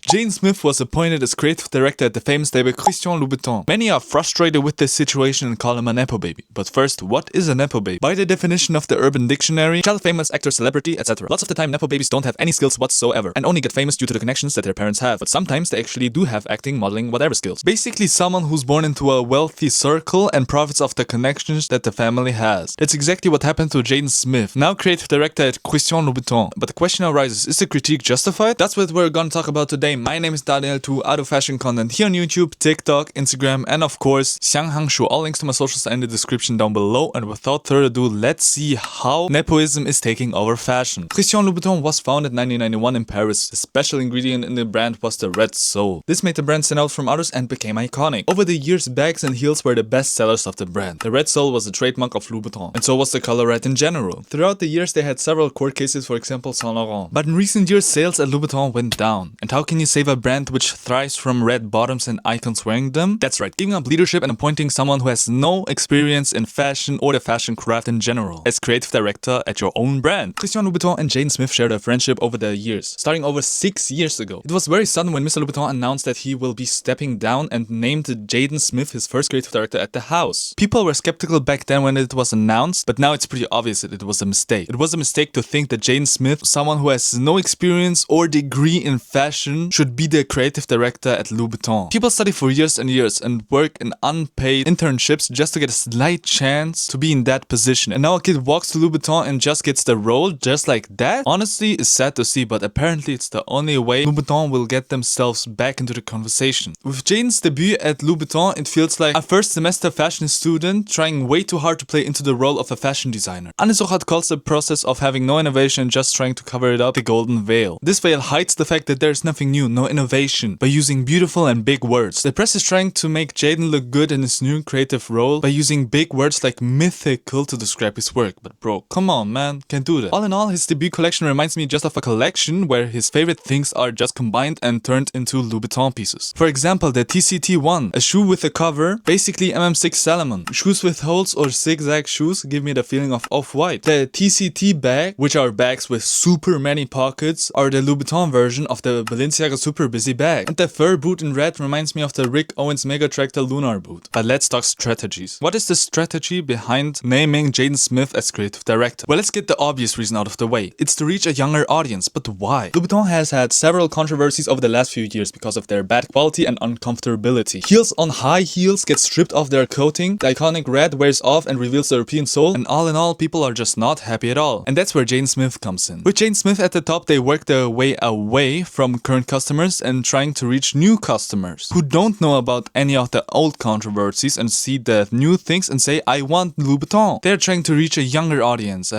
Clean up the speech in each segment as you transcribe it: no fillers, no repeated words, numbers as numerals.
Jaden Smith was appointed as creative director at the famous label Christian Louboutin. Many are frustrated with this situation and call him a nepo baby. But first, what is a nepo baby? By the definition of the Urban Dictionary, child of famous actor, celebrity, etc. Lots of the time nepo babies don't have any skills whatsoever and only get famous due to the connections that their parents have. But sometimes they actually do have acting, modeling, whatever skills. Basically someone who's born into a wealthy circle and profits off the connections that the family has. That's exactly what happened to Jaden Smith, now creative director at Christian Louboutin. But the question arises, is the critique justified? That's what we're gonna talk about today. My name is Daniel to out of fashion content here on YouTube, TikTok, Instagram, and of course, Xianghangshu. All links to my socials are in the description down below. And without further ado, let's see how nepoism is taking over fashion. Christian Louboutin was founded in 1991 in Paris. The special ingredient in the brand was the red sole. This made the brand stand out from others and became iconic. Over the years, bags and heels were the best sellers of the brand. The red sole was the trademark of Louboutin, and so was the color red in general. Throughout the years, they had several court cases, for example, Saint Laurent. But in recent years, sales at Louboutin went down. And how can you save a brand which thrives from red bottoms and icons wearing them? That's right, giving up leadership and appointing someone who has no experience in fashion or the fashion craft in general as creative director at your own brand. Christian Louboutin and Jaden Smith shared a friendship over the years, starting over 6 years ago. It was very sudden when Mr. Louboutin announced that he will be stepping down and named Jaden Smith his first creative director at the house. People were skeptical back then when it was announced, but now it's pretty obvious that it was a mistake. It was a mistake to think that Jaden Smith, someone who has no experience or degree in fashion, should be the creative director at Louboutin. People study for years and years and work in unpaid internships just to get a slight chance to be in that position. And now a kid walks to Louboutin and just gets the role just like that? Honestly, it's sad to see, but apparently it's the only way Louboutin will get themselves back into the conversation. With Jaden's debut at Louboutin, it feels like a first semester fashion student trying way too hard to play into the role of a fashion designer. Anne Sochart calls the process of having no innovation and just trying to cover it up the golden veil. This veil hides the fact that there's nothing new, no innovation, by using beautiful and big words. The press is trying to make Jaden look good in his new creative role by using big words like mythical to describe his work. But bro, come on man, can't do that. All in all, his debut collection reminds me just of a collection where his favorite things are just combined and turned into Louboutin pieces. For example, the TCT1, a shoe with a cover, basically MM6 Salomon. Shoes with holes or zigzag shoes give me the feeling of Off-White. The TCT bag, which are bags with super many pockets, are the Louboutin version of the Balenciaga Super Busy bag. And the fur boot in red reminds me of the Rick Owens Mega Tractor Lunar boot. But let's talk strategies. What is the strategy behind naming Jaden Smith as creative director? Well, let's get the obvious reason out of the way. It's to reach a younger audience, but why? Louboutin has had several controversies over the last few years because of their bad quality and uncomfortability. Heels on high heels get stripped off their coating, the iconic red wears off and reveals the European sole, and all in all, people are just not happy at all. And that's where Jaden Smith comes in. With Jaden Smith at the top, they work their way away from current customers and trying to reach new customers who don't know about any of the old controversies and see the new things and say, I want Louboutin. They're trying to reach a younger audience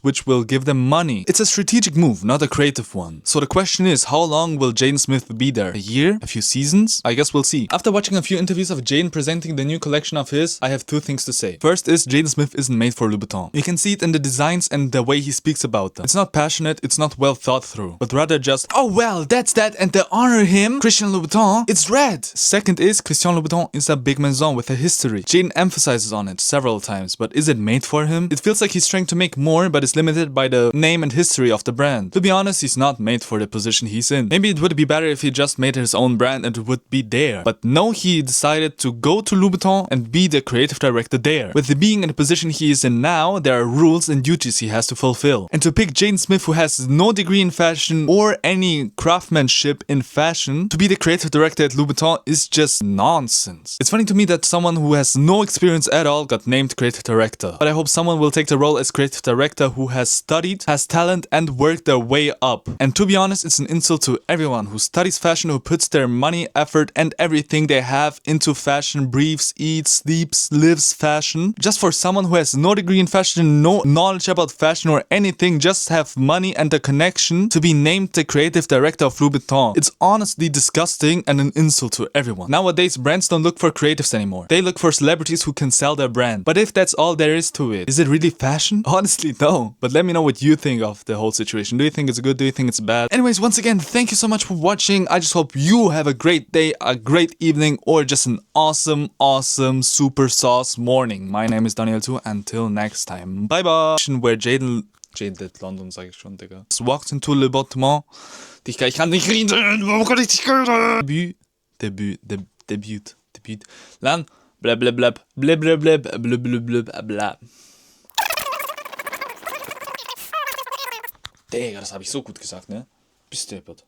which will give them money. It's a strategic move, not a creative one. So the question is, how long will Jaden Smith be there? A year? A few seasons? I guess we'll see. After watching a few interviews of Jaden presenting the new collection of his, I have two things to say. First is, Jaden Smith isn't made for Louboutin. You can see it in the designs and the way he speaks about them. It's not passionate, it's not well thought through, but rather just, oh well, that's that, and to honor him, Christian Louboutin, it's red. Second is, Christian Louboutin is a big maison with a history. Jaden emphasizes on it several times, but is it made for him? It feels like he's trying to make more, but is limited by the name and history of the brand. To be honest, he's not made for the position he's in. Maybe it would be better if he just made his own brand and it would be there. But no, he decided to go to Louboutin and be the creative director there. With being in the position he is in now, there are rules and duties he has to fulfill. And to pick Jaden Smith, who has no degree in fashion or any craftsmanship in fashion, to be the creative director at Louboutin is just nonsense. It's funny to me that someone who has no experience at all got named creative director. But I hope someone will take the role as creative director who has studied, has talent, and worked their way up. And to be honest, it's an insult to everyone who studies fashion, who puts their money, effort, and everything they have into fashion, breathes, eats, sleeps, lives fashion. Just for someone who has no degree in fashion, no knowledge about fashion or anything, just have money and a connection to be named the creative director of Louboutin. It's honestly disgusting and an insult to everyone. Nowadays, brands don't look for creatives anymore. They look for celebrities who can sell their brand. But if that's all there is to it, is it really fashion? Honestly, no. But let me know what you think of the whole situation. Do you think it's good? Do you think it's bad? Anyways, once again, thank you so much for watching. I just hope you have a great day, a great evening, or just an awesome, super sauce morning. My name is Daniel too. Until next time. Bye bye. Where Jaden London, sag ich schon, Digga, walks into Louboutin Digga, ich kann nicht reden. Warum kann ich dich hören? Debüt. Lang. Blablabla. Blablabla. Digga, das habe ich so gut gesagt, ne? Bist du deppert.